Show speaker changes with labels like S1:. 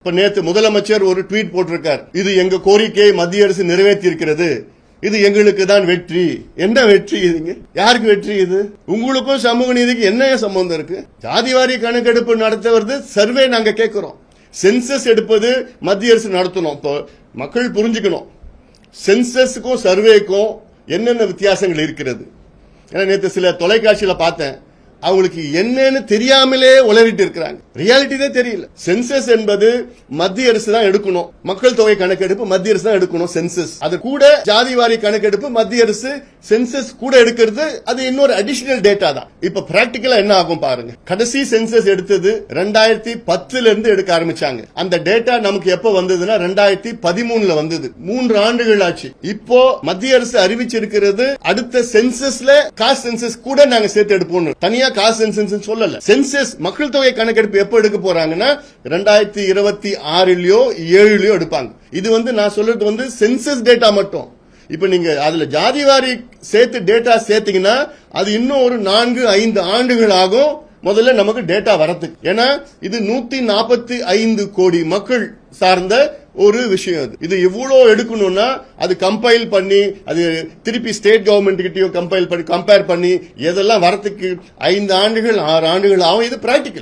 S1: இப்ப நேத்து முதலமைச்சர் ஒரு ட்வீட் போட்டிருக்கார். இது எங்க கோரிக்கையை மத்திய அரசு நிறைவேற்றி இருக்கிறது, இது எங்களுக்கு தான் வெற்றி. என்ன வெற்றி இதுங்க? யாருக்கு வெற்றி இது? உங்களுக்கும் சமூக நீதிக்கு என்ன சம்பந்தம் இருக்கு? ஜாதிவாரி கணக்கெடுப்பு நடத்த வருது, சர்வே நாங்க கேட்கிறோம். சென்சஸ் எடுப்பது மத்திய அரசு நடத்தணும். இப்போ மக்கள் புரிஞ்சுக்கணும், சென்சஸுக்கும் சர்வேக்கும் என்னென்ன வித்தியாசங்கள் இருக்கிறது. ஏன்னா நேற்று சில தொலைக்காட்சியில பார்த்தேன், அவங்களுக்கு என்னன்னு தெரியாமலே உளறிட்டு இருக்கிறாங்க. ரியாலிட்டி தான் தெரியல. சென்சஸ் என்பது மத்திய அரசு தான் எடுக்கணும். மக்கள் தொகை கணக்கெடுப்பு மத்திய அரசு தான் எடுக்கணும். சென்சஸ் அது கூட ஜாதிவாரி கணக்கெடுப்பு மத்திய அரசு சென்சஸ் கூட எடுக்கிறது, அது இன்னொரு அடிஷனல் டேட்டா தான். இப்ப பிராக்டிகலா என்ன ஆகும் பாருங்க. கடைசி சென்சஸ் எடுத்தது 2010 இருந்து எடுக்க ஆரம்பிச்சாங்க. அந்த டேட்டா நமக்கு எப்ப வந்ததுன்னா 2013 வந்தது. 3 ஆண்டுகள் ஆச்சு. இப்போ மத்திய அரசு அறிவிச்சிருக்கிறது, அடுத்த சென்சஸ்ல காஸ்ட் சென்சஸ் கூட நாங்க சேர்த்து எடுப்போம். தனியா காஸ்ட் சென்சஸ் சொல்லல. சென்சஸ் மக்கள் தொகை கணக்கெடுப்பு எப்ப எடுக்க போறாங்கன்னா 2026லயோ 7லயோ எடுப்பாங்க. இது நான் சொல்றது சென்சஸ் டேட்டா மட்டும். இப்ப நீங்க அதுல ஜாதிவாரி சேர்த்து டேட்டா சேர்த்தீங்கன்னா அது இன்னும் ஒரு 4-5 ஆண்டுகள் ஆகும் முதல்ல நமக்கு டேட்டா வரதுக்கு. ஏன்னா இது 145 கோடி மக்கள் சார்ந்த ஒரு விஷயம். இது எவ்வளவு எடுக்கணும்னா அது கம்பைல் பண்ணி அது திருப்பி ஸ்டேட் கவர்மெண்ட் கிட்டயோ கம்பேர் பண்ணி எதெல்லாம் வரத்துக்கு 5 ஆண்டுகள் 6 ஆண்டுகள் ஆகும். இது பிராக்டிகல்.